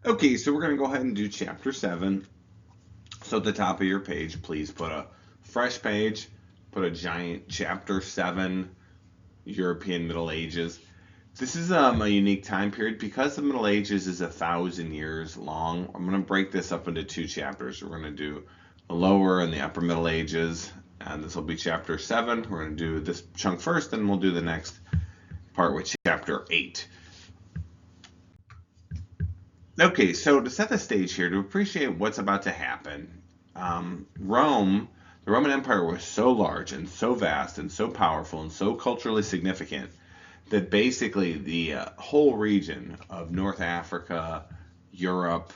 Okay, so we're going to go ahead and do chapter 7. So at the top of your page, please put a fresh page, put a giant chapter 7, European Middle Ages. This is a unique time period because the Middle Ages is 1,000 years long. I'm going to break this up into two chapters. We're going to do the lower and the upper Middle Ages, and this will be chapter 7. We're going to do this chunk first, and we'll do the next part with chapter 8. Okay, so to set the stage here, to appreciate what's about to happen, Rome, the Roman Empire was so large and so vast and so powerful and so culturally significant that basically the whole region of North Africa, Europe,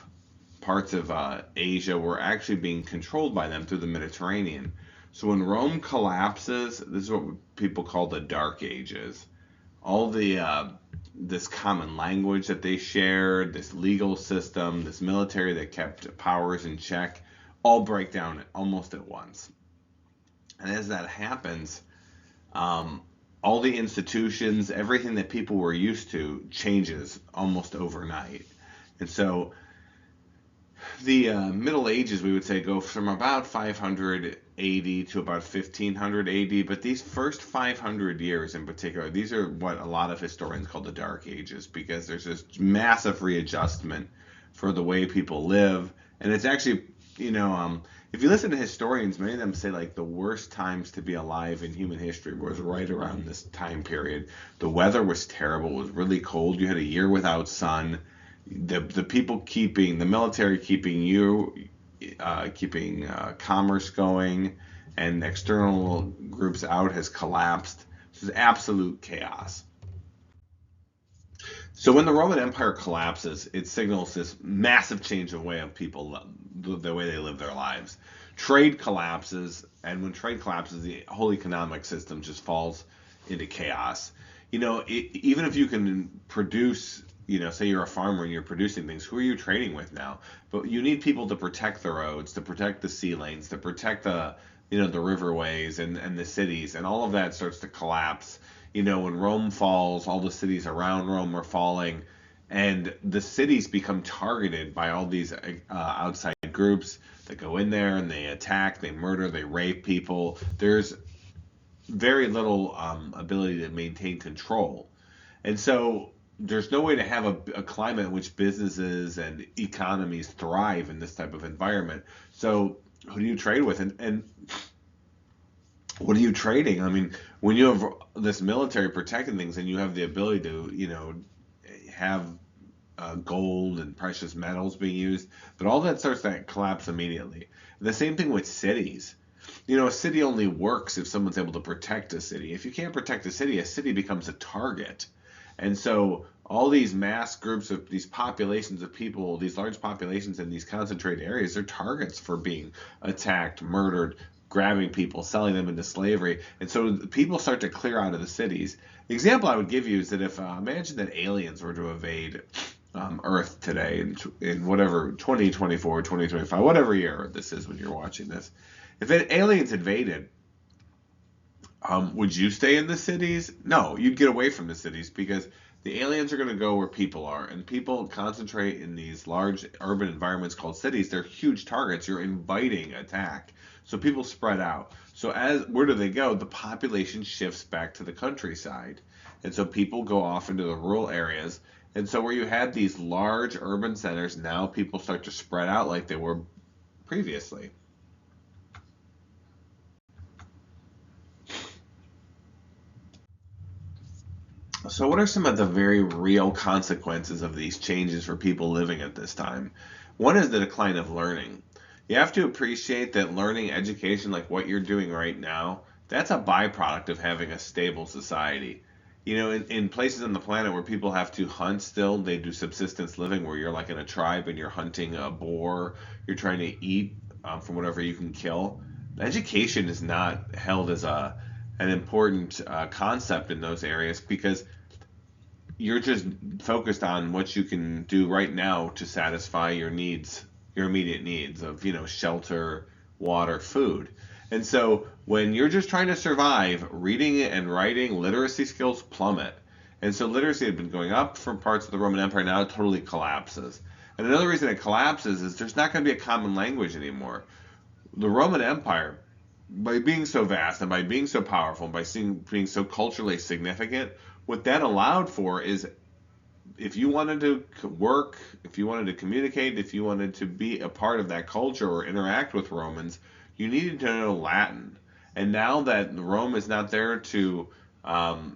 parts of Asia were actually being controlled by them through the Mediterranean. So when Rome collapses, this is what people call the Dark Ages. All the this common language that they shared, this legal system, this military that kept powers in check, all break down almost at once. And as that happens, all the institutions, everything that people were used to, changes almost overnight. And so the Middle Ages, we would say, go from about 500 AD to about 1500 AD, but these first 500 years in particular, these are what a lot of historians call the Dark Ages, because there's this massive readjustment for the way people live. And it's actually, if you listen to historians, many of them say like the worst times to be alive in human history was right around this time period. The weather was terrible, it was really cold, you had a year without sun. The people keeping the military keeping commerce going and external groups out has collapsed. This is absolute chaos. So when the Roman Empire collapses, it signals this massive change of way of people, the way they live their lives. Trade collapses, and when trade collapses, the whole economic system just falls into chaos. Even if you can produce, say you're a farmer and you're producing things, who are you trading with now? But you need people to protect the roads, to protect the sea lanes, to protect the riverways and the cities, and all of that starts to collapse. When Rome falls, all the cities around Rome are falling, and the cities become targeted by all these outside groups that go in there and they attack, they murder, they rape people. There's very little ability to maintain control. And so there's no way to have a climate in which businesses and economies thrive in this type of environment. So who do you trade with? And what are you trading? I mean, when you have this military protecting things and you have the ability to, have gold and precious metals being used, but all that starts to collapse immediately. The same thing with cities. A city only works if someone's able to protect a city. If you can't protect a city becomes a target. And so all these mass groups of these populations of people, these large populations in these concentrated areas, they're targets for being attacked, murdered, grabbing people, selling them into slavery. And so people start to clear out of the cities. The example I would give you is that if imagine that aliens were to invade Earth today in whatever 2024, 2025, whatever year this is when you're watching this. If aliens invaded, would you stay in the cities? No, you'd get away from the cities because the aliens are going to go where people are, and people concentrate in these large urban environments called cities. They're huge targets. You're inviting attack. So people spread out. So where do they go? The population shifts back to the countryside. And so people go off into the rural areas. And so where you had these large urban centers, now people start to spread out like they were previously. So, what are some of the very real consequences of these changes for people living at this time? One is the decline of learning. You have to appreciate that learning education, like what you're doing right now, that's a byproduct of having a stable society. In places on the planet where people have to hunt still, they do subsistence living where you're like in a tribe and you're hunting a boar, you're trying to eat from whatever you can kill. Education is not held as an important concept in those areas because you're just focused on what you can do right now to satisfy your needs, your immediate needs of, shelter, water, food. And so when you're just trying to survive, reading and writing literacy skills plummet. And so literacy had been going up for parts of the Roman Empire. Now it totally collapses. And another reason it collapses is there's not going to be a common language anymore. The Roman Empire, by being so vast and by being so powerful, and by being so culturally significant, what that allowed for is if you wanted to work, if you wanted to communicate, if you wanted to be a part of that culture or interact with Romans, you needed to know Latin. And now that Rome is not there to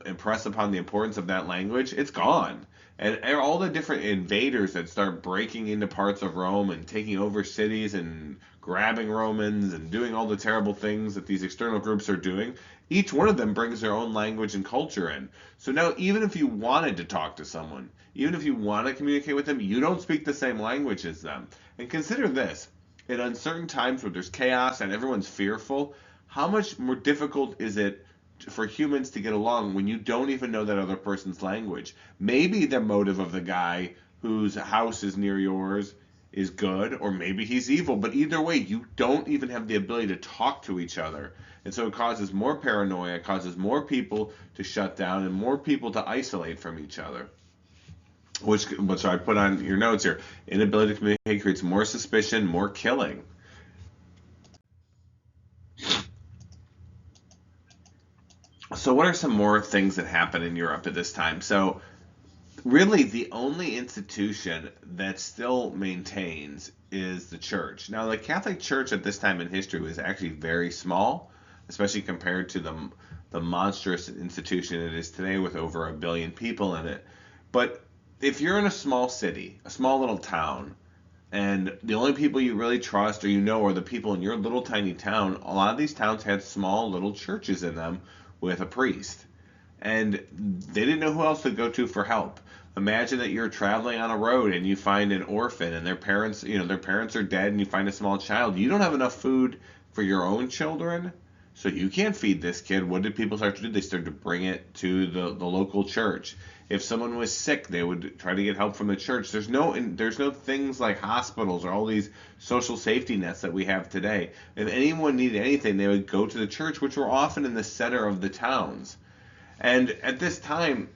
impress upon the importance of that language, it's gone. And all the different invaders that start breaking into parts of Rome and taking over cities and grabbing Romans and doing all the terrible things that these external groups are doing, each one of them brings their own language and culture in. So now, even if you wanted to talk to someone, even if you want to communicate with them, you don't speak the same language as them. And consider this, in uncertain times where there's chaos and everyone's fearful, how much more difficult is it for humans to get along when you don't even know that other person's language? Maybe the motive of the guy whose house is near yours is good, or maybe he's evil, but either way, you don't even have the ability to talk to each other. And so it causes more paranoia, it causes more people to shut down, and more people to isolate from each other. Which I put on your notes here. Inability to communicate creates more suspicion, more killing. So what are some more things that happen in Europe at this time? So really the only institution that still maintains is the church. Now the Catholic Church at this time in history was actually very small, especially compared to the monstrous institution it is today with over 1 billion people in it. But if you're in a small city, a small little town, and the only people you really trust or you know are the people in your little tiny town, a lot of these towns had small little churches in them with a priest. And they didn't know who else to go to for help. Imagine that you're traveling on a road and you find an orphan and their parents are dead, and you find a small child. You don't have enough food for your own children, so you can't feed this kid. What did people start to do? They started to bring it to the local church. If someone was sick, they would try to get help from the church. There's no things like hospitals or all these social safety nets that we have today. If anyone needed anything, they would go to the church, which were often in the center of the towns. And at this time,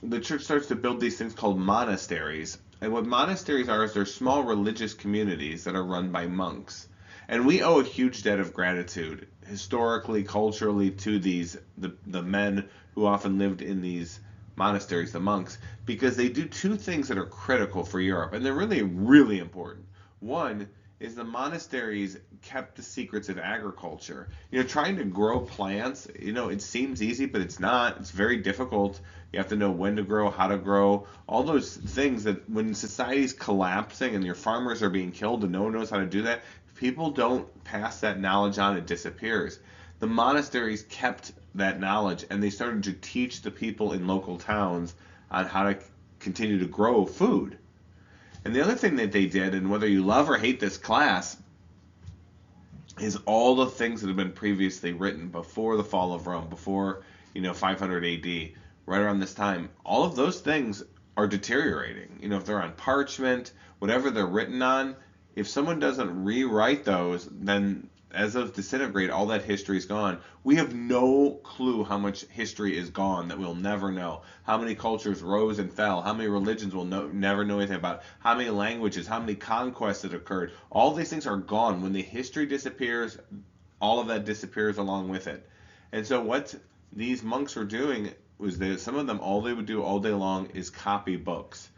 the church starts to build these things called monasteries. And what monasteries are is they're small religious communities that are run by monks. And we owe a huge debt of gratitude, historically, culturally, to the men who often lived in these monasteries, the monks, because they do two things that are critical for Europe, and they're really, really important. One is the monasteries kept the secrets of agriculture. Trying to grow plants, it seems easy, but it's not. It's very difficult. You have to know when to grow, how to grow, all those things that when society's collapsing and your farmers are being killed and no one knows how to do that, if people don't pass that knowledge on, it disappears. The monasteries kept that knowledge, and they started to teach the people in local towns on how to continue to grow food. And the other thing that they did, and whether you love or hate this class, is all the things that have been previously written before the fall of Rome, before 500 AD, right around this time. All of those things are deteriorating. If they're on parchment, whatever they're written on, if someone doesn't rewrite those, then as those disintegrate, all that history is gone. We have no clue how much history is gone that we'll never know. How many cultures rose and fell. How many religions we'll never know anything about. How many languages. How many conquests that occurred. All these things are gone. When the history disappears, all of that disappears along with it. And so what these monks were doing was that some of them, all they would do all day long is copy books,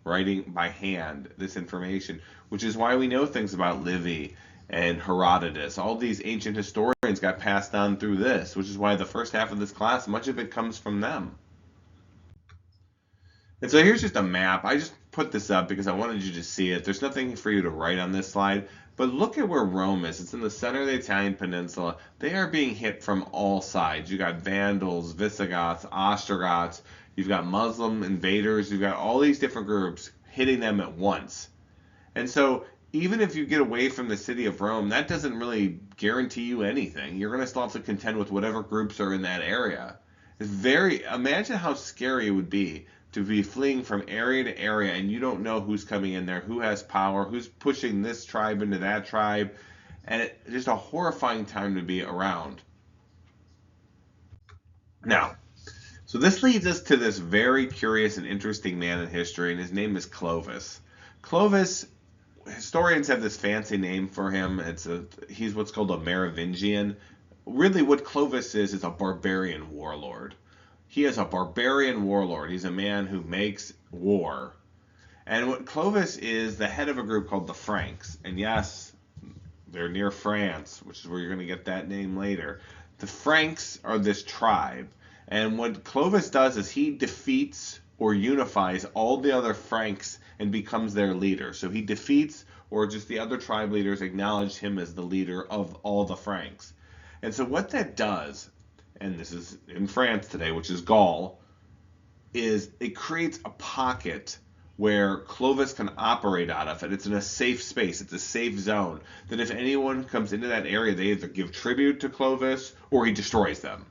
writing by hand this information, which is why we know things about Livy and Herodotus. All these ancient historians got passed on through this, which is why the first half of this class, much of it comes from them. And so here's just a map. I just put this up because I wanted you to see it. There's nothing for you to write on this slide, but look at where Rome is. It's in the center of the Italian peninsula. They are being hit from all sides. You got Vandals, Visigoths, Ostrogoths. You've got Muslim invaders. You've got all these different groups hitting them at once. And so even if you get away from the city of Rome, that doesn't really guarantee you anything. You're going to still have to contend with whatever groups are in that area. Imagine how scary it would be to be fleeing from area to area and you don't know who's coming in there, who has power, who's pushing this tribe into that tribe, and it's just a horrifying time to be around. Now, So this leads us to this very curious and interesting man in history, and his name is Clovis. Clovis, historians have this fancy name for him. He's what's called a Merovingian. Really, what Clovis is a barbarian warlord. He is a barbarian warlord. He's a man who makes war. And what Clovis is the head of a group called the Franks. And yes, they're near France, which is where you're going to get that name later. The Franks are this tribe. And what Clovis does is he defeats or unifies all the other Franks and becomes their leader. So he defeats, or just the other tribe leaders acknowledge him as the leader of all the Franks. And so what that does, and this is in France today, which is Gaul, is it creates a pocket where Clovis can operate out of it. It's in a safe space. It's a safe zone. That if anyone comes into that area, they either give tribute to Clovis or he destroys them.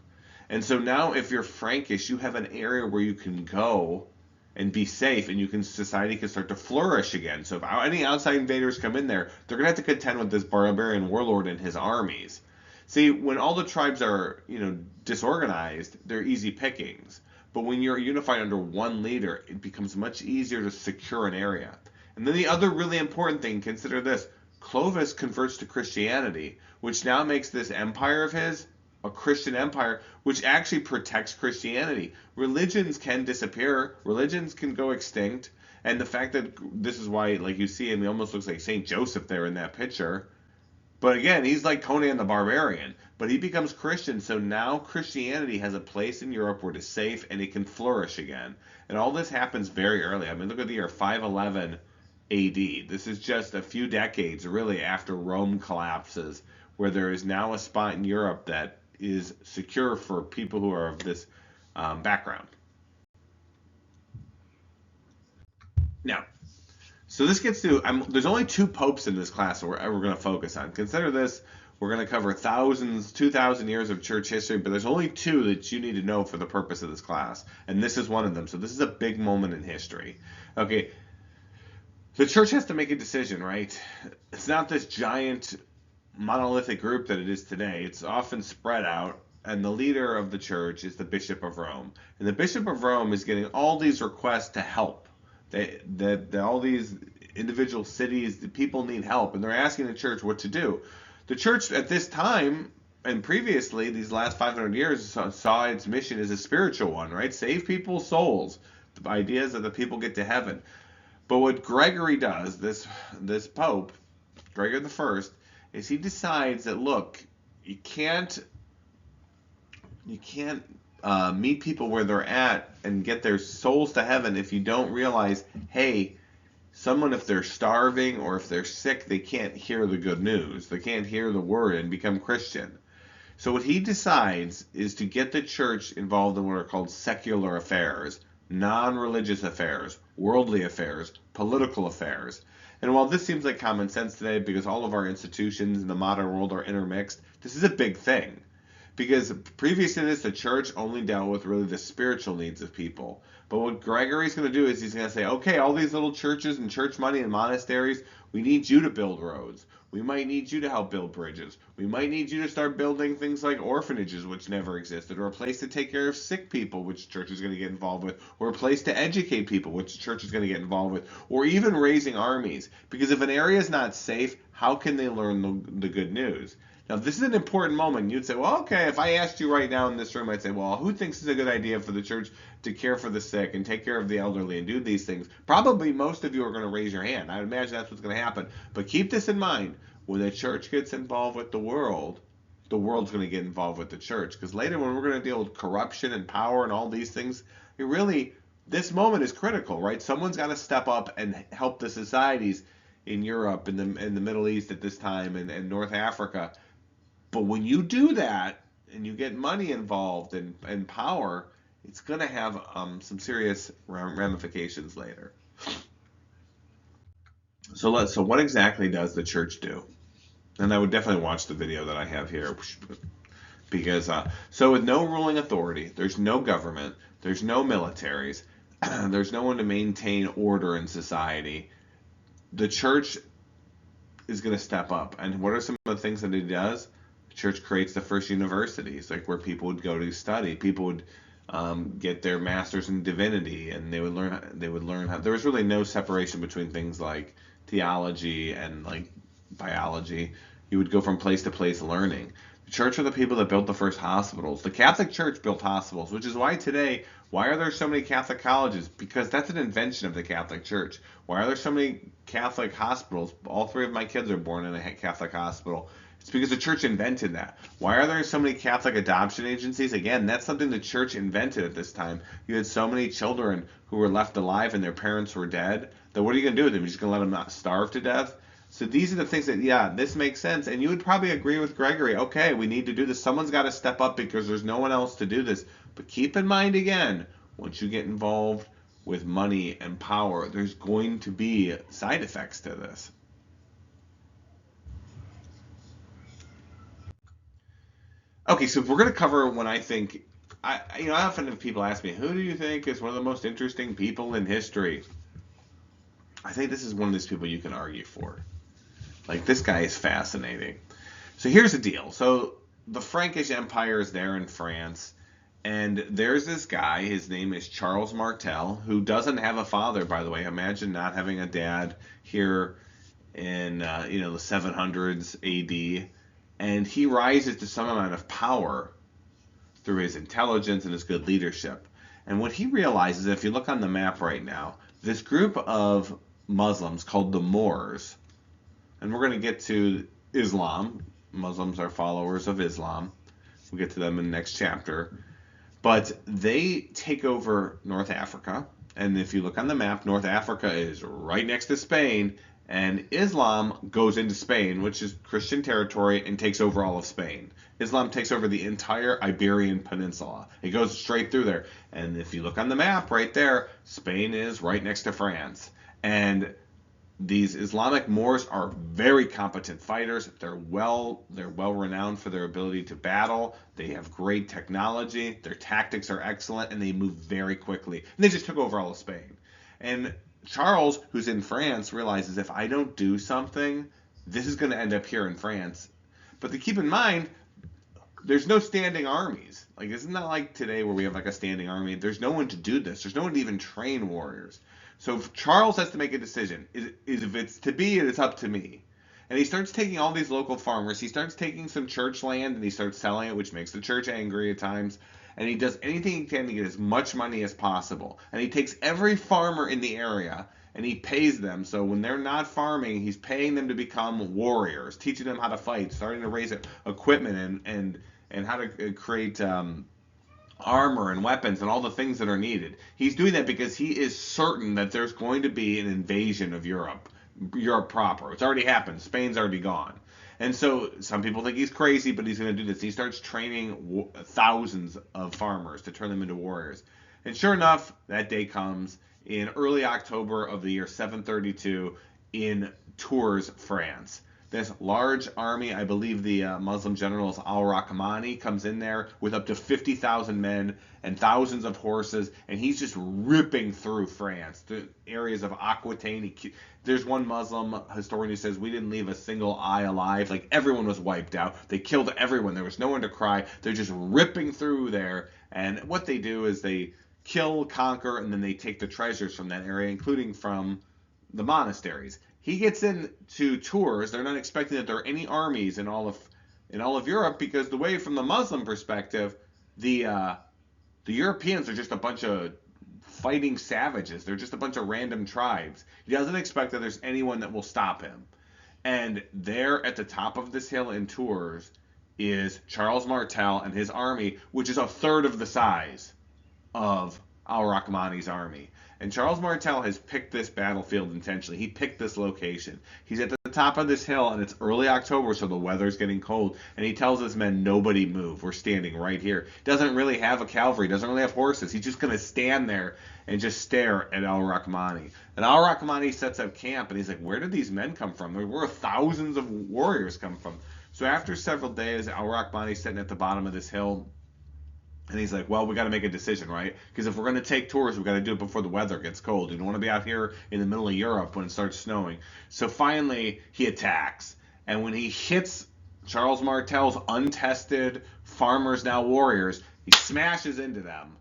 And so now if you're Frankish, you have an area where you can go and be safe, and society can start to flourish again. So if any outside invaders come in there, they're going to have to contend with this barbarian warlord and his armies. See, when all the tribes are, disorganized, they're easy pickings. But when you're unified under one leader, it becomes much easier to secure an area. And then the other really important thing, consider this, Clovis converts to Christianity, which now makes this empire of his a Christian empire, which actually protects Christianity. Religions can disappear, religions can go extinct, and the fact that this is why, like you see him, he almost looks like Saint Joseph there in that picture. But again, he's like Conan the Barbarian, but he becomes Christian, so now Christianity has a place in Europe where it is safe and it can flourish again. And all this happens very early. I mean, look at the year 511 AD. This is just a few decades, really, after Rome collapses, where there is now a spot in Europe that is secure for people who are of this background. Now, so this gets to, there's only two popes in this class that we're going to focus on. Consider this, we're going to cover 2,000 years of church history, but there's only two that you need to know for the purpose of this class. And this is one of them. So this is a big moment in history. Okay, the church has to make a decision, right? It's not this giant monolithic group that it is today. It's often spread out, and the leader of the church is the Bishop of Rome. And the Bishop of Rome is getting all these requests to help. All these individual cities, the people need help, and they're asking the church what to do. The church at this time, and previously, these last 500 years, saw its mission as a spiritual one, right? Save people's souls. The idea is that the people get to heaven. But what Gregory does, this Pope, Gregory the First, is he decides that, look, you can't meet people where they're at and get their souls to heaven if you don't realize, hey, someone, if they're starving or if they're sick, they can't hear the good news. They can't hear the word and become Christian. So what he decides is to get the church involved in what are called secular affairs, non-religious affairs, worldly affairs, political affairs. And while this seems like common sense today because all of our institutions in the modern world are intermixed, this is a big thing. Because previous to this, the church only dealt with really the spiritual needs of people. But what Gregory's going to do is he's going to say, okay, all these little churches and church money and monasteries, we need you to build roads. We might need you to help build bridges. We might need you to start building things like orphanages, which never existed, or a place to take care of sick people, which the church is going to get involved with, or a place to educate people, which the church is going to get involved with, or even raising armies. Because if an area is not safe, how can they learn the good news? Now, this is an important moment. You'd say, well, okay, if I asked you right now in this room, I'd say, well, who thinks it's a good idea for the church to care for the sick and take care of the elderly and do these things? Probably most of you are going to raise your hand. I would imagine that's what's going to happen. But keep this in mind. When the church gets involved with the world's going to get involved with the church. Because later when we're going to deal with corruption and power and all these things, this moment is critical, right? Someone's got to step up and help the societies in Europe, in the Middle East at this time, and North Africa. But when you do that and you get money involved and power, it's going to have some serious ramifications later. So what exactly does the church do? And I would definitely watch the video that I have here, because so with no ruling authority, there's no government, there's no militaries, there's no one to maintain order in society. The church is going to step up. And what are some of the things that it does? The church creates the first universities, like where people would go to study. People would get their masters in divinity, and they would learn how. There was really no separation between things like theology and like biology. You would go from place to place learning. The church are the people that built the first hospitals. The Catholic Church built hospitals, which is why today, why are there so many Catholic colleges? Because that's an invention of the Catholic Church. Why are there so many Catholic hospitals? All three of my kids are born in a Catholic hospital. It's because the church invented that. Why are there so many Catholic adoption agencies? Again, that's something the church invented at this time. You had so many children who were left alive and their parents were dead. Then what are you going to do with them? You're just going to let them not starve to death? So these are the things that, yeah, this makes sense. And you would probably agree with Gregory. Okay, we need to do this. Someone's got to step up because there's no one else to do this. But keep in mind again, once you get involved with money and power, there's going to be side effects to this. Okay, so if we're going to cover when I think, I often have people ask me, who do you think is one of the most interesting people in history? I think this is one of those people you can argue for. Like, this guy is fascinating. So here's the deal. So the Frankish Empire is there in France, and there's this guy. His name is Charles Martel, who doesn't have a father, by the way. Imagine not having a dad here in the 700s AD, and he rises to some amount of power through his intelligence and his good leadership. And what he realizes, if you look on the map right now, this group of Muslims called the Moors, and we're going to get to Islam. Muslims are followers of Islam. We'll get to them in the next chapter. But they take over North Africa. And if you look on the map, North Africa is right next to Spain. And Islam goes into Spain, which is Christian territory, and takes over all of Spain. Islam takes over the entire Iberian Peninsula. It goes straight through there. And if you look on the map right there, Spain is right next to France. And these Islamic Moors are very competent fighters. They're well renowned for their ability to battle. They have great technology. Their tactics are excellent, and they move very quickly. And they just took over all of Spain. And Charles, who's in France, realizes if I don't do something, this is going to end up here in France. But to keep in mind, there's no standing armies. Like, it's not like today where we have like a standing army. There's no one to do this. There's no one to even train warriors. So Charles has to make a decision. If it's to be, it's up to me. And he starts taking all these local farmers. He starts taking some church land and he starts selling it, which makes the church angry at times. And he does anything he can to get as much money as possible. And he takes every farmer in the area and he pays them. So when they're not farming, he's paying them to become warriors, teaching them how to fight, starting to raise equipment and how to create armor and weapons and all the things that are needed. He's doing that because he is certain that there's going to be an invasion of Europe proper. It's already happened. Spain's already gone. And so some people think he's crazy, but he's going to do this. He starts training thousands of farmers to turn them into warriors. And sure enough, that day comes in early October of the year 732 in Tours, France. This large army, I believe the Muslim general al-Rahmani, comes in there with up to 50,000 men and thousands of horses, and he's just ripping through France, the areas of Aquitaine. There's one Muslim historian who says we didn't leave a single eye alive. Like, everyone was wiped out. They killed everyone. There was no one to cry. They're just ripping through there, and what they do is they kill, conquer, and then they take the treasures from that area, including from the monasteries. He gets into Tours. They're not expecting that there are any armies in all of Europe, because the way from the Muslim perspective, the Europeans are just a bunch of fighting savages. They're just a bunch of random tribes. He doesn't expect that there's anyone that will stop him. And there at the top of this hill in Tours is Charles Martel and his army, which is a third of the size of al-Rahmani's army. And Charles Martel has picked this battlefield intentionally. He picked this location. He's at the top of this hill, and it's early October, so the weather's getting cold. And he tells his men, nobody move. We're standing right here. Doesn't really have a cavalry. Doesn't really have horses. He's just going to stand there and just stare at al-Rahmani. And al-Rahmani sets up camp, and he's like, where did these men come from? Where thousands of warriors come from? So after several days, al-Rahmani's sitting at the bottom of this hill, and he's like, well, we got to make a decision, right? Because if we're going to take Tours, we got to do it before the weather gets cold. You don't want to be out here in the middle of Europe when it starts snowing. So finally, he attacks. And when he hits Charles Martel's untested farmers, now warriors, he smashes into them.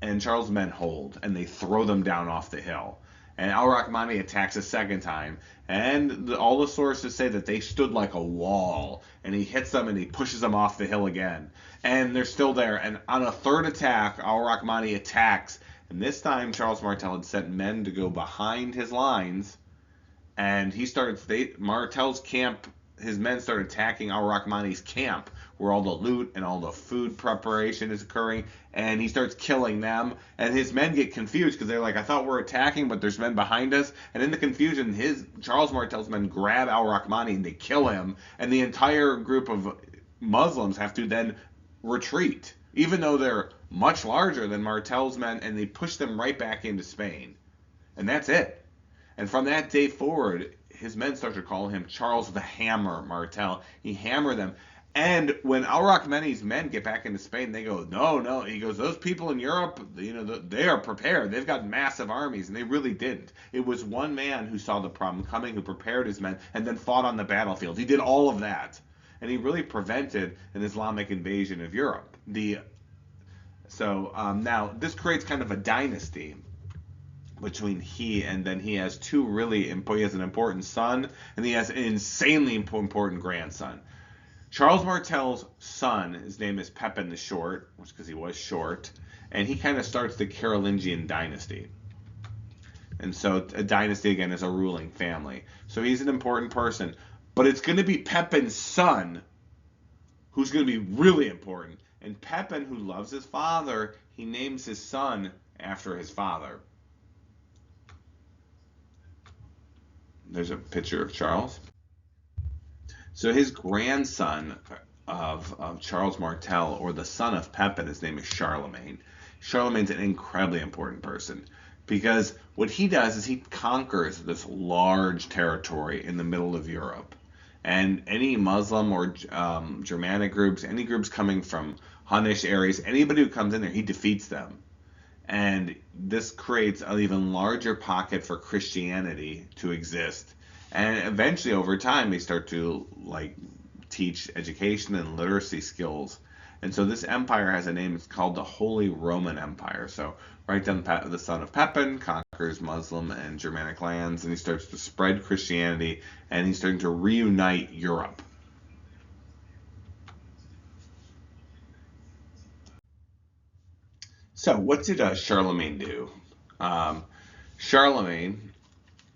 and Charles' men hold, and they throw them down off the hill. And Al Rahmani attacks a second time, and all the sources say that they stood like a wall, and he hits them and he pushes them off the hill again. And they're still there, and on a third attack, Al Rahmani attacks, and this time Charles Martel had sent men to go behind his lines, and Martel's camp, his men started attacking Al Rahmani's camp, where all the loot and all the food preparation is occurring, and he starts killing them. And his men get confused because they're like, I thought we're attacking, but there's men behind us. And in the confusion, Charles Martel's men grab Al Rahmani and they kill him, and the entire group of Muslims have to then retreat, even though they're much larger than Martel's men, and they push them right back into Spain. And that's it. And from that day forward, his men started calling him Charles the Hammer Martel. He hammered them. And when Al Rahmani's men get back into Spain, they go, no, no. He goes, those people in Europe, they are prepared. They've got massive armies, and they really didn't. It was one man who saw the problem coming, who prepared his men, and then fought on the battlefield. He did all of that, and he really prevented an Islamic invasion of Europe. Now this creates kind of a dynasty between he has he has an important son, and he has an insanely important grandson. Charles Martel's son, his name is Pepin the Short, which because he was short, and he kind of starts the Carolingian dynasty. And so a dynasty, again, is a ruling family. So he's an important person. But it's going to be Pepin's son who's going to be really important. And Pepin, who loves his father, he names his son after his father. There's a picture of Charles. So his grandson of Charles Martel, or the son of Pepin, his name is Charlemagne. Charlemagne's an incredibly important person because what he does is he conquers this large territory in the middle of Europe. And any Muslim or Germanic groups, any groups coming from Hunnish areas, anybody who comes in there, he defeats them. And this creates an even larger pocket for Christianity to exist. And eventually, over time, they start to teach education and literacy skills. And so this empire has a name. It's called the Holy Roman Empire. So right down the son of Pepin conquers Muslim and Germanic lands, and he starts to spread Christianity, and he's starting to reunite Europe. So what did Charlemagne do? Charlemagne,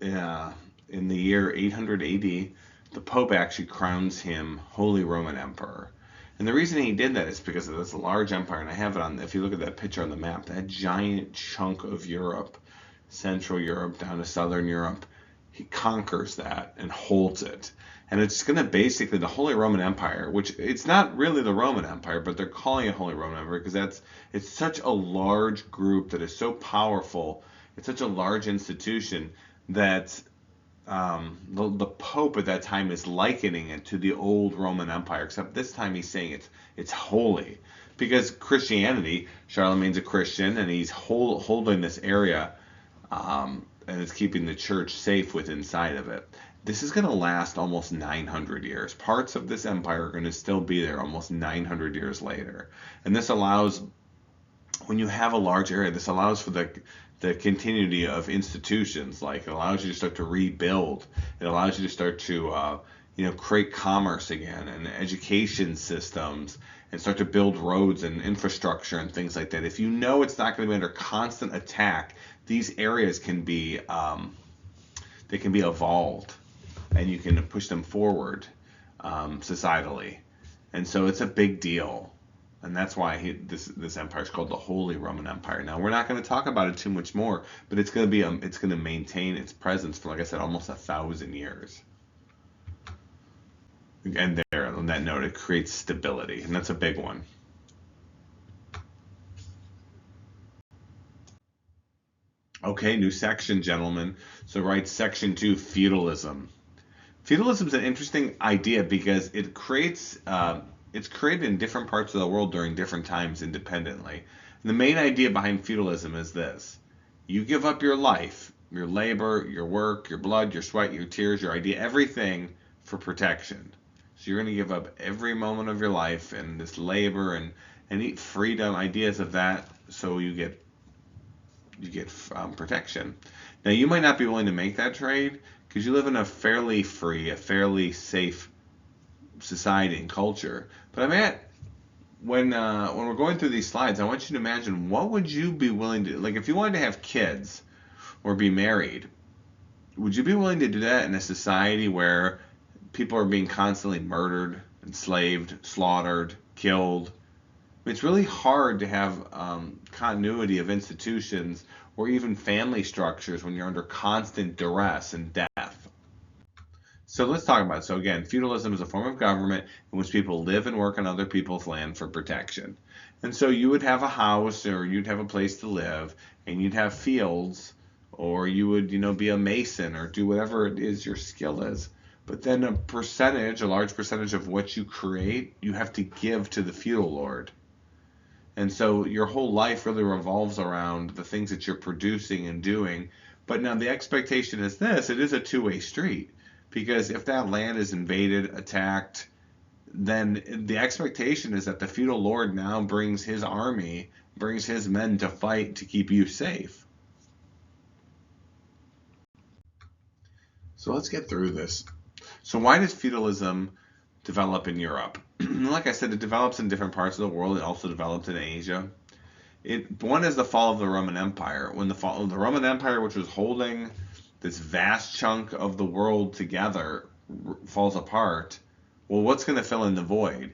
in the year 800 AD, the Pope actually crowns him Holy Roman Emperor. And the reason he did that is because of this large empire, and I have it on, if you look at that picture on the map, that giant chunk of Europe, Central Europe down to Southern Europe, he conquers that and holds it. And it's going to basically, the Holy Roman Empire, which it's not really the Roman Empire, but they're calling it Holy Roman Empire because it's such a large group that is so powerful. It's such a large institution that the Pope at that time is likening it to the old Roman Empire, except this time he's saying it's holy. Because Christianity, Charlemagne's a Christian, and he's holding this area, and it's keeping the church safe inside of it. This is going to last almost 900 years. Parts of this empire are going to still be there almost 900 years later. And this allows, when you have a large area, this allows for the continuity of institutions. Like, it allows you to start to rebuild. It allows you to start to create commerce again and education systems, and start to build roads and infrastructure and things like that. If you know it's not going to be under constant attack, these areas can be evolved, and you can push them forward societally. And so it's a big deal. And that's why this empire is called the Holy Roman Empire. Now, we're not going to talk about it too much more, but it's going to maintain its presence for, like I said, almost 1,000 years. And there, on that note, it creates stability, and that's a big one. Okay, new section, gentlemen. So write section 2, feudalism. Feudalism is an interesting idea because it's created in different parts of the world during different times independently. And the main idea behind feudalism is this: you give up your life, your labor, your work, your blood, your sweat, your tears, your idea, everything for protection. So you're going to give up every moment of your life and this labor and eat freedom, ideas of that, so you get protection. Now you might not be willing to make that trade because you live in a fairly free, a fairly safe society and culture. But when we're going through these slides, I want you to imagine what would you be willing to, like if you wanted to have kids or be married, would you be willing to do that in a society where people are being constantly murdered, enslaved, slaughtered, killed? It's really hard to have continuity of institutions or even family structures when you're under constant duress and death. So let's talk about it. So again, feudalism is a form of government in which people live and work on other people's land for protection. And so you would have a house or you'd have a place to live and you'd have fields or you would, be a mason or do whatever it is your skill is. But then a large percentage of what you create, you have to give to the feudal lord. And so your whole life really revolves around the things that you're producing and doing. But now the expectation is this, it is a two-way street. Because if that land is invaded, attacked, then the expectation is that the feudal lord now brings his army, brings his men to fight to keep you safe. So let's get through this. So why does feudalism develop in Europe? Like I said, it develops in different parts of the world. It also develops in Asia. One is the fall of the Roman Empire. When the fall of the Roman Empire, which was holding this vast chunk of the world together, falls apart, well, what's going to fill in the void?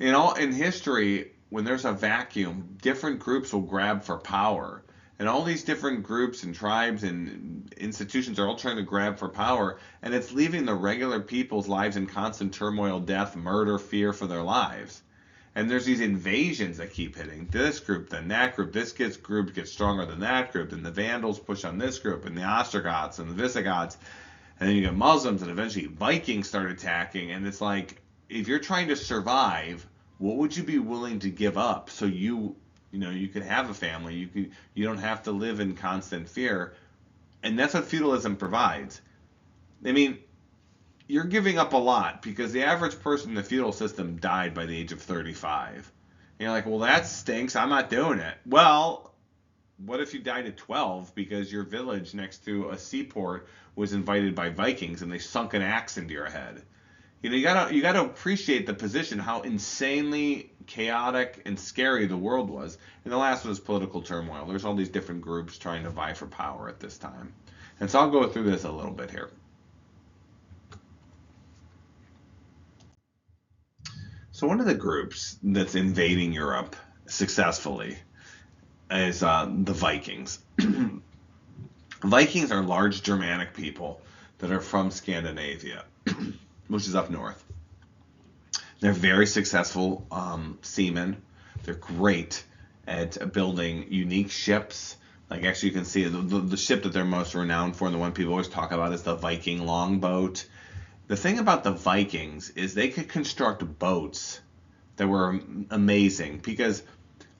In history, when there's a vacuum, different groups will grab for power. And all these different groups and tribes and institutions are all trying to grab for power, and it's leaving the regular people's lives in constant turmoil, death, murder, fear for their lives. And there's these invasions that keep hitting this group, then that group. This group gets stronger than that group, and the Vandals push on this group, and the Ostrogoths and the Visigoths, and then you get Muslims, and eventually Vikings start attacking. And it's like, if you're trying to survive, what would you be willing to give up so you could have a family, you don't have to live in constant fear? And that's what feudalism provides. I mean, you're giving up a lot because the average person in the feudal system died by the age of 35. And you're like, well, that stinks. I'm not doing it. Well, what if you died at 12 because your village next to a seaport was invaded by Vikings and they sunk an axe into your head? You gotta appreciate the position, how insanely chaotic and scary the world was. And the last one is political turmoil. There's all these different groups trying to vie for power at this time. And so I'll go through this a little bit here. So one of the groups that's invading Europe successfully is the Vikings. Vikings are large Germanic people that are from Scandinavia, which is up north. They're very successful seamen. They're great at building unique ships. Like actually you can see the ship that they're most renowned for, and the one people always talk about, is the Viking longboat. The thing about the Vikings is they could construct boats that were amazing because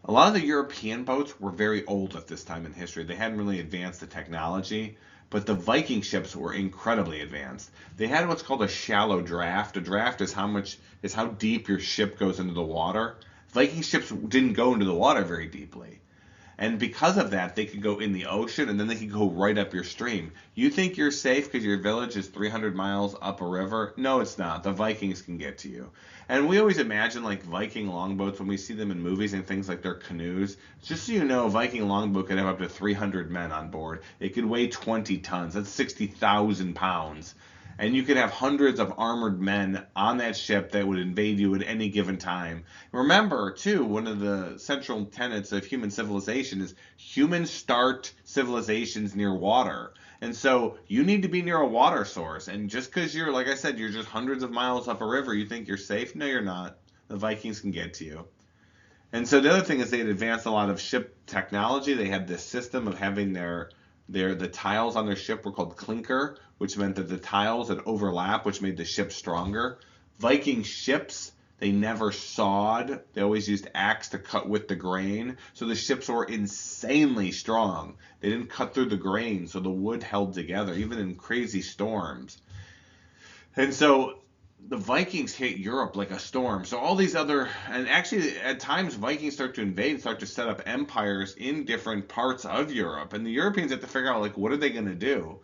a lot of the European boats were very old at this time in history. They hadn't really advanced the technology, but the Viking ships were incredibly advanced. They had what's called a shallow draft. A draft is how deep your ship goes into the water. Viking ships didn't go into the water very deeply. And because of that, they could go in the ocean, and then they could go right up your stream. You think you're safe because your village is 300 miles up a river? No, it's not. The Vikings can get to you. And we always imagine like Viking longboats when we see them in movies and things like their canoes. Just so you know, a Viking longboat could have up to 300 men on board. It could weigh 20 tons. That's 60,000 pounds. And you could have hundreds of armored men on that ship that would invade you at any given time. Remember, too, one of the central tenets of human civilization is humans start civilizations near water. And so you need to be near a water source. And just because you're, like I said, you're just hundreds of miles up a river, you think you're safe? No, you're not. The Vikings can get to you. And so the other thing is they had advanced a lot of ship technology. They had this system of having the tiles on their ship were called clinker, which meant that the tiles had overlap, which made the ship stronger. Viking ships, they never sawed. They always used axe to cut with the grain. So the ships were insanely strong. They didn't cut through the grain, so the wood held together, even in crazy storms. And so the Vikings hit Europe like a storm. So all these other, and actually at times Vikings start to invade, start to set up empires in different parts of Europe, and the Europeans have to figure out like what are they going to do.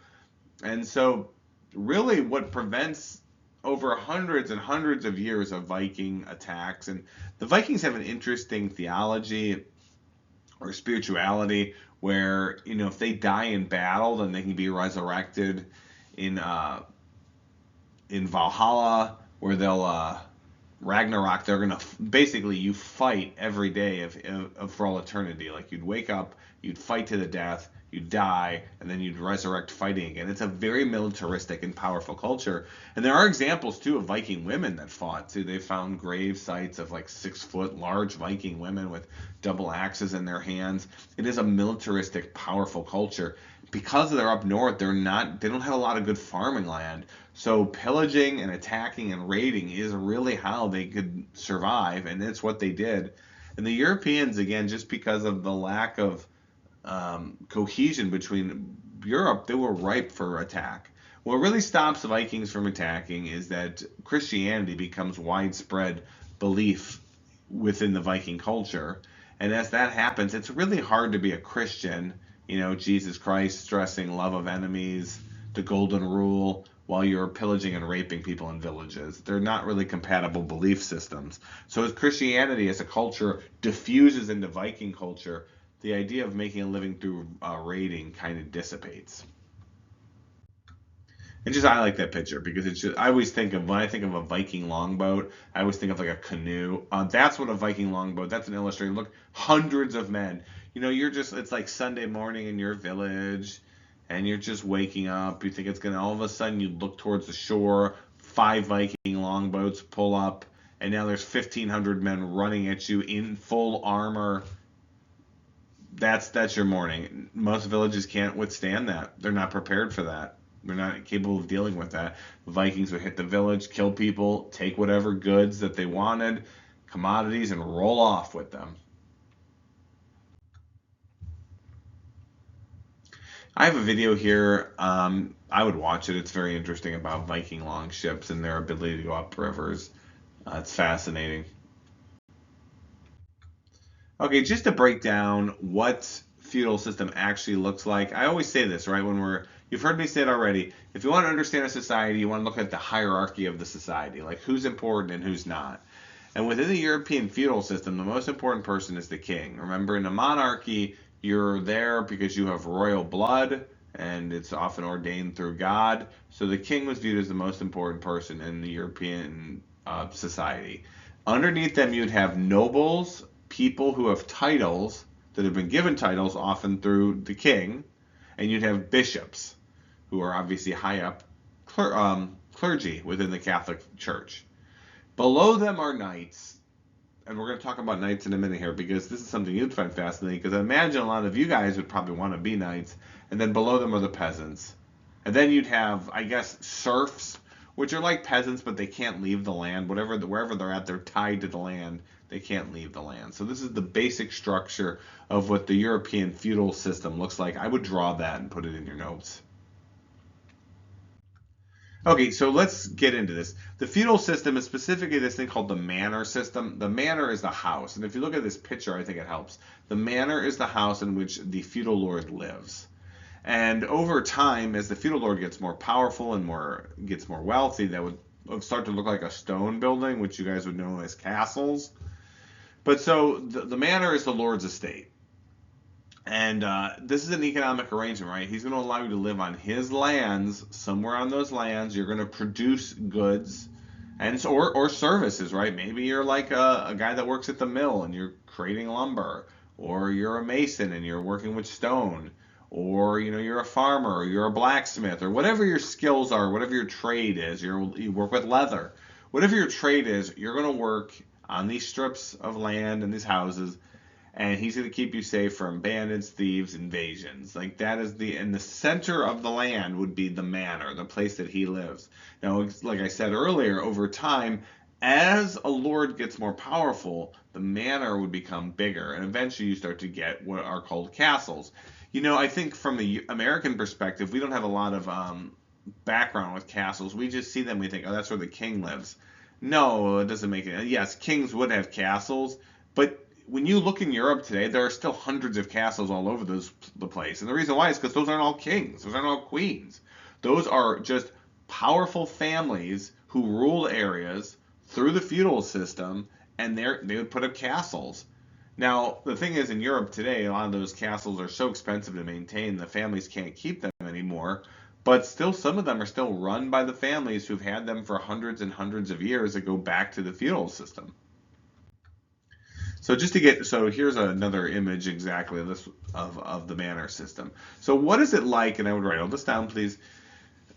And so really what prevents over hundreds and hundreds of years of Viking attacks, and the Vikings have an interesting theology or spirituality where if they die in battle, then they can be resurrected in in Valhalla, where they'll Ragnarok. They're gonna basically you fight every day of for all eternity. Like you'd wake up, you'd fight to the death, you'd die, and then you'd resurrect fighting again. It's a very militaristic and powerful culture. And there are examples too of Viking women that fought too. They found grave sites of like 6 foot large Viking women with double axes in their hands. It is a militaristic, powerful culture. Because they're up north, they don't have a lot of good farming land. So pillaging and attacking and raiding is really how they could survive, and it's what they did. And the Europeans, again, just because of the lack of cohesion between Europe, they were ripe for attack. What really stops the Vikings from attacking is that Christianity becomes widespread belief within the Viking culture. And as that happens, it's really hard to be a Christian, Jesus Christ stressing love of enemies, the golden rule, while you're pillaging and raping people in villages. They're not really compatible belief systems. So as Christianity as a culture diffuses into Viking culture, the idea of making a living through raiding kind of dissipates. And just I like that picture because it's just I always think of when I think of a Viking longboat, I always think of like a canoe. That's what a Viking longboat. That's an illustration. Look, hundreds of men. You're just it's like Sunday morning in your village, and you're just waking up. You think it's gonna all of a sudden you look towards the shore. 5 Viking longboats pull up, and now there's 1,500 men running at you in full armor. That's your morning. Most villages can't withstand that. They're not prepared for that. They're not capable of dealing with that. The Vikings would hit the village, kill people, take whatever goods that they wanted, commodities, and roll off with them. I have a video here. I would watch it. It's very interesting about Viking longships and their ability to go up rivers. It's fascinating. Okay, just to break down what feudal system actually looks like. I always say this, right? You've heard me say it already. If you want to understand a society, you want to look at the hierarchy of the society, like who's important and who's not. And within the European feudal system, the most important person is the king. Remember, in a monarchy, you're there because you have royal blood, and it's often ordained through God. So the king was viewed as the most important person in the European society. Underneath them, you'd have nobles, people who have titles that have been given titles, often through the king, and you'd have bishops, who are obviously high up clergy within the Catholic Church. Below them are knights, and we're going to talk about knights in a minute here because this is something you'd find fascinating. Because I imagine a lot of you guys would probably want to be knights, and then below them are the peasants, and then you'd have, I guess, serfs, which are like peasants, but they can't leave the land. Wherever they're at, they're tied to the land. They can't leave the land. So this is the basic structure of what the European feudal system looks like. I would draw that and put it in your notes. Okay, so let's get into this. The feudal system is specifically this thing called the manor system. The manor is the house. And if you look at this picture, I think it helps. The manor is the house in which the feudal lord lives. And over time, as the feudal lord gets more powerful and gets more wealthy, that would start to look like a stone building, which you guys would know as castles. But so the manor is the lord's estate. And this is an economic arrangement, right? He's going to allow you to live on his lands. Somewhere on those lands, you're going to produce goods or services, right? Maybe you're like a guy that works at the mill and you're creating lumber, or you're a mason and you're working with stone, or you're a farmer, or you're a blacksmith, or whatever your skills are, whatever your trade is. You work with leather. Whatever your trade is, you're going to work on these strips of land and these houses, and he's going to keep you safe from bandits, thieves, invasions. Like that is in the center of the land would be the manor, the place that he lives. Now, like I said earlier, over time, as a lord gets more powerful, the manor would become bigger, and eventually you start to get what are called castles. I think from the American perspective, we don't have a lot of background with castles. We just see them, we think, oh, that's where the king lives. No, it doesn't make it. Yes, kings would have castles, but when you look in Europe today, there are still hundreds of castles all over the place. And the reason why is because those aren't all kings, those aren't all queens. Those are just powerful families who rule areas through the feudal system, and they would put up castles. Now, the thing is, in Europe today, a lot of those castles are so expensive to maintain, the families can't keep them anymore. But still, some of them are still run by the families who've had them for hundreds and hundreds of years that go back to the feudal system. So just to get, so here's another image exactly of this of the manor system. So what is it like? And I would write all this down, please.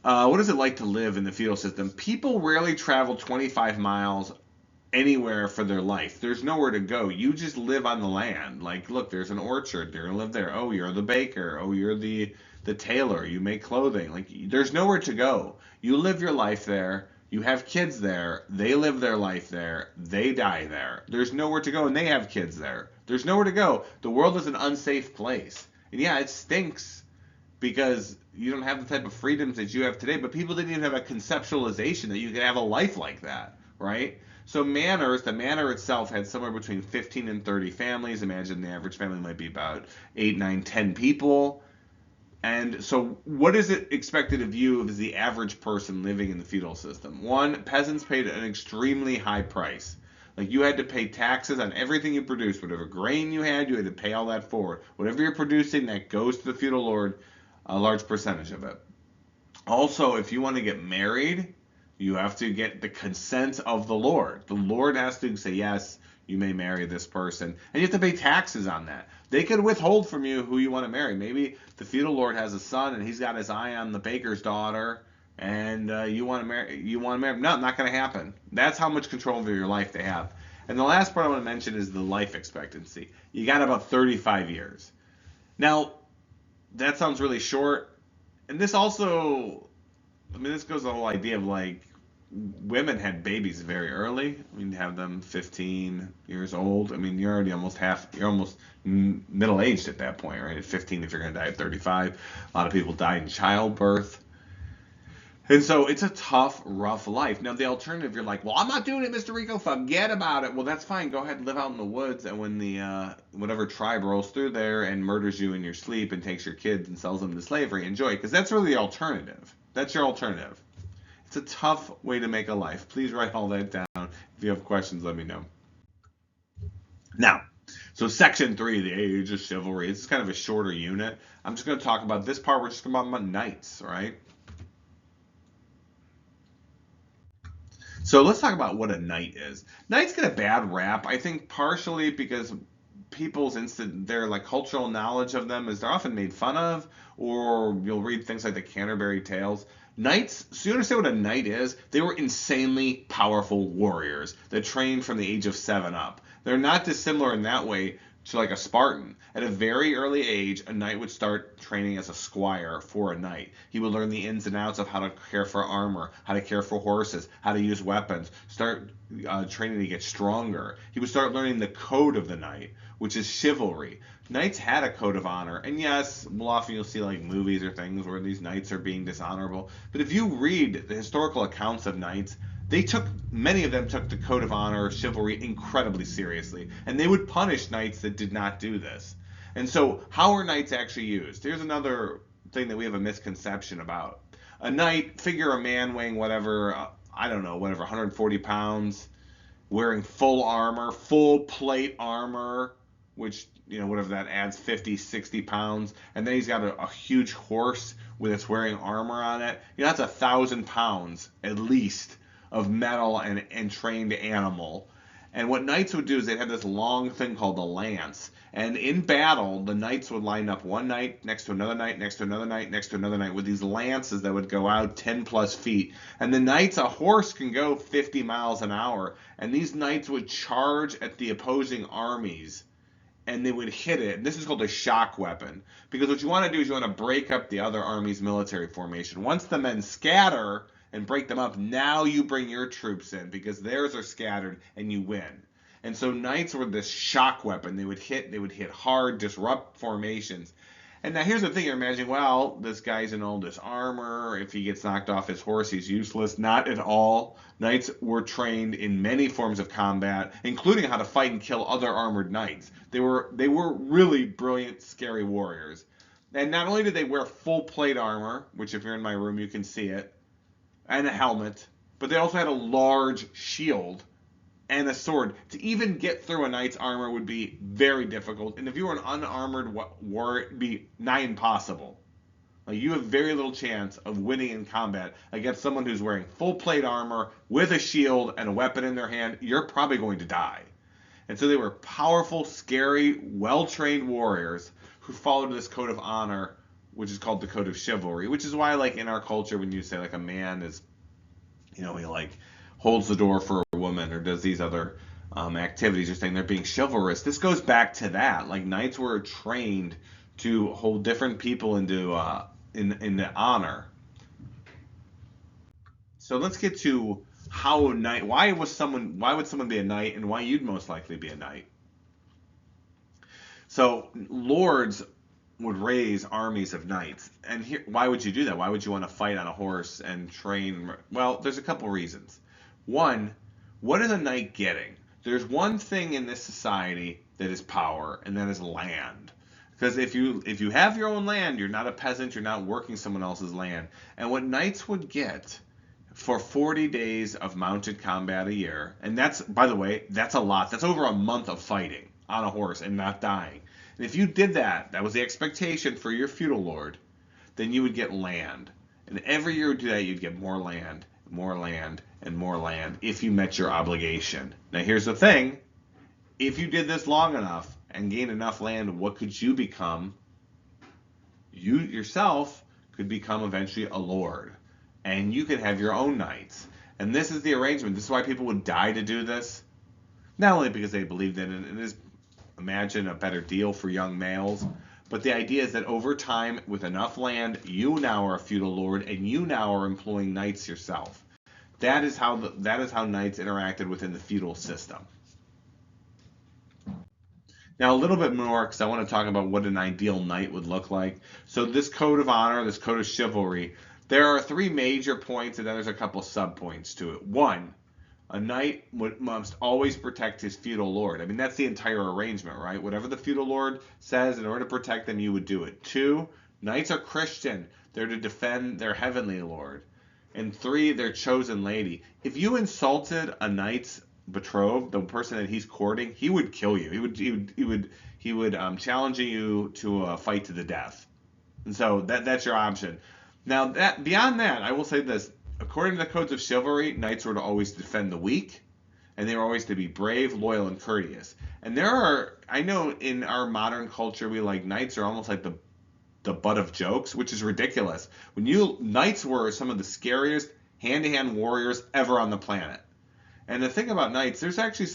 What is it like to live in the feudal system? People rarely travel 25 miles anywhere for their life. There's nowhere to go. You just live on the land. Like, look, there's an orchard. You're gonna live there. Oh, you're the baker. Oh, you're the tailor. You make clothing. Like, there's nowhere to go. You live your life there. You have kids there. They live their life there. They die there. There's nowhere to go, and they have kids there. There's nowhere to go. The world is an unsafe place. And yeah, it stinks because you don't have the type of freedoms that you have today, but people didn't even have a conceptualization that you could have a life like that, right? So manors, the manor itself had somewhere between 15 and 30 families. Imagine the average family might be about 8, 9, 10 people. And so what is it expected of you as the average person living in the feudal system? One, peasants paid an extremely high price. Like, you had to pay taxes on everything you produced. Whatever grain you had to pay all that forward. Whatever you're producing, that goes to the feudal lord, a large percentage of it. Also, if you want to get married, you have to get the consent of the lord. The lord has to say, yes, you may marry this person. And you have to pay taxes on that. They could withhold from you who you want to marry. Maybe the feudal lord has a son and he's got his eye on the baker's daughter, and you want to marry. No, not going to happen. That's how much control over your life they have. And the last part I want to mention is the life expectancy. You got about 35 years. Now, that sounds really short. And this also, I mean, this goes to the whole idea of, like, women had babies very early. I mean, have them 15 years old. I mean, you're already you're almost middle aged at that point, right? At 15, if you're going to die at 35. A lot of people die in childbirth. And so it's a tough, rough life. Now, the alternative, you're like, well, I'm not doing it, Mr. Rico. Forget about it. Well, that's fine. Go ahead and live out in the woods. And when the whatever tribe rolls through there and murders you in your sleep and takes your kids and sells them to slavery, enjoy. Because that's really the alternative. That's your alternative. It's a tough way to make a life. Please write all that down. If you have questions, let me know. Now, so section 3, the age of chivalry. This is kind of a shorter unit. I'm just going to talk about this part. We're just going to talk about knights, right? So let's talk about what a knight is. Knights get a bad rap, I think, partially because their like cultural knowledge of them is they're often made fun of, or you'll read things like the Canterbury Tales. Knights, so you understand what a knight is? They were insanely powerful warriors that trained from the age of 7 up. They're not dissimilar in that way to like a Spartan. At a very early age, a knight would start training as a squire for a knight. He would learn the ins and outs of how to care for armor, how to care for horses, how to use weapons, start training to get stronger. He would start learning the code of the knight, which is chivalry. Knights had a code of honor, and yes, often you'll see like movies or things where these knights are being dishonorable. But if you read the historical accounts of knights, many of them took the code of honor, chivalry incredibly seriously, and they would punish knights that did not do this. And so, how are knights actually used? Here's another thing that we have a misconception about. A knight, figure a man weighing whatever, I don't know, whatever, 140 pounds, wearing full armor, full plate armor, which, whatever that adds, 50, 60 pounds, and then he's got a huge horse with its wearing armor on it. That's 1,000 pounds at least of metal and trained animal. And what knights would do is they'd have this long thing called a lance. And in battle, the knights would line up one knight next to another knight, next to another knight, next to another knight with these lances that would go out 10 plus feet. And the knights, a horse can go 50 miles an hour. And these knights would charge at the opposing armies and they would hit it. And this is called a shock weapon. Because what you want to do is you want to break up the other army's military formation. Once the men scatter and break them up, now you bring your troops in because theirs are scattered and you win. And so knights were this shock weapon. They would hit hard, disrupt formations. And now here's the thing: you're imagining, well, this guy's in all this armor. If he gets knocked off his horse, he's useless. Not at all. Knights were trained in many forms of combat, including how to fight and kill other armored knights. They were really brilliant, scary warriors. And not only did they wear full plate armor, which if you're in my room you can see it, and a helmet, but they also had a large shield and a sword. To even get through a knight's armor would be very difficult, and if you were an unarmored warrior, it'd be nigh impossible. Like, you have very little chance of winning in combat against someone who's wearing full plate armor with a shield and a weapon in their hand. You're probably going to die. And so they were powerful, scary, well-trained warriors who followed this code of honor, which is called the code of chivalry, which is why, like, in our culture, when you say, like, a man is, he, like, holds the door for a woman or does these other activities, you're saying they're being chivalrous. This goes back to that. Like, knights were trained to hold different people into honor. So let's get to how a knight. Why would someone be a knight, and why you'd most likely be a knight? So lords would raise armies of knights, and why would you do that? Why would you want to fight on a horse and train? Well, there's a couple reasons. One, what is a knight getting? There's one thing in this society that is power, and that is land. Because if you have your own land, you're not a peasant, you're not working someone else's land. And what knights would get for 40 days of mounted combat a year, and that's, by the way, that's a lot. That's over a month of fighting on a horse and not dying. And if you did that, that was the expectation for your feudal lord, then you would get land. And every year you do that, you'd get more land, more land, and more land if you met your obligation. Now here's the thing. If you did this long enough and gained enough land, what could you become? You yourself could become eventually a lord. And you could have your own knights. And this is the arrangement. This is why people would die to do this. Not only because they believed in it, it is, imagine, a better deal for young males, but the idea is that over time, with enough land, you now are a feudal lord, and you now are employing knights yourself. That is how knights interacted within the feudal system. Now, a little bit more, because I want to talk about what an ideal knight would look like. So this code of honor, this code of chivalry, there are three major points, and then there's a couple sub-points to it. One, a knight must always protect his feudal lord. I mean, that's the entire arrangement, right? Whatever the feudal lord says, in order to protect them, you would do it. Two, knights are Christian. They're to defend their heavenly lord. And three, their chosen lady. If you insulted a knight's betrothed, the person that he's courting, he would kill you. He would challenge you to a fight to the death. And so that's your option. Now, beyond that, I will say this. According to the codes of chivalry, knights were to always defend the weak, and they were always to be brave, loyal, and courteous. And I know in our modern culture, knights are almost like the butt of jokes, which is ridiculous. Knights were some of the scariest hand-to-hand warriors ever on the planet. And the thing about knights, there's actually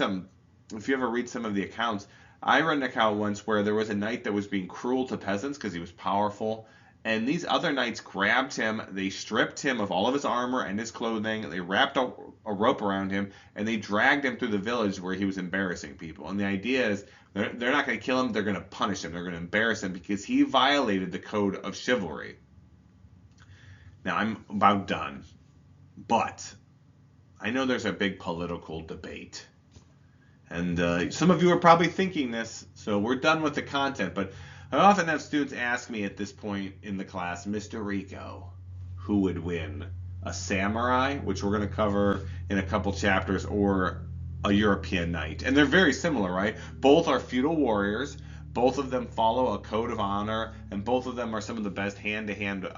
if you ever read some of the accounts, I read an account once where there was a knight that was being cruel to peasants because he was powerful. And these other knights grabbed him, they stripped him of all of his armor and his clothing, they wrapped a rope around him, and they dragged him through the village where he was embarrassing people. And the idea is, they're not going to kill him, they're going to punish him, they're going to embarrass him because he violated the code of chivalry. Now, I'm about done. But I know there's a big political debate. And some of you are probably thinking this, so we're done with the content, but I often have students ask me at this point in the class, Mr. Rico, who would win? A samurai, which we're going to cover in a couple chapters, or a European knight? And they're very similar, right? Both are feudal warriors. Both of them follow a code of honor, and both of them are some of the best hand-to-hand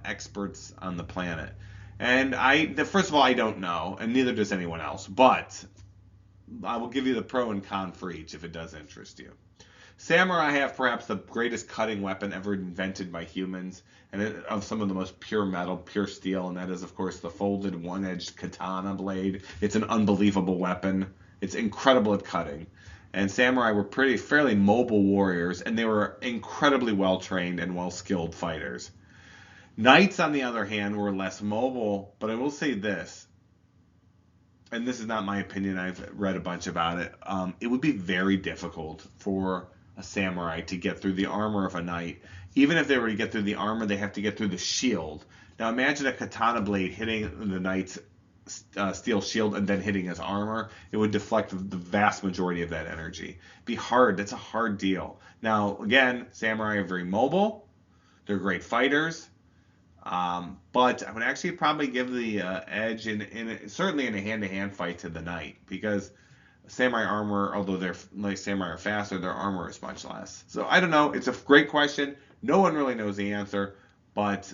experts on the planet. And first of all, I don't know, and neither does anyone else, but I will give you the pro and con for each if it does interest you. Samurai have perhaps the greatest cutting weapon ever invented by humans, and of some of the most pure metal, pure steel, and that is, of course, the folded one-edged katana blade. It's an unbelievable weapon. It's incredible at cutting. And samurai were fairly mobile warriors, and they were incredibly well-trained and well-skilled fighters. Knights, on the other hand, were less mobile, but I will say this, and this is not my opinion, I've read a bunch about it, it would be very difficult for a samurai to get through the armor of a knight. Even if they were to get through the armor, they have to get through the shield. Now imagine a katana blade hitting the knight's steel shield and then hitting his armor. It would deflect the vast majority of that energy. Be hard. That's a hard deal. Now, again, samurai are very mobile. They're great fighters. But I would actually probably give the edge certainly in a hand-to-hand fight to the knight, because samurai armor, although they're like samurai are faster, their armor is much less. So I don't know. It's a great question. No one really knows the answer, but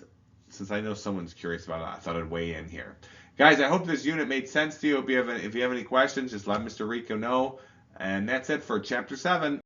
since I know someone's curious about it, I thought I'd weigh in here. Guys, I hope this unit made sense to you. If you have any questions, just let Mr. Rico know. And that's it for Chapter 7.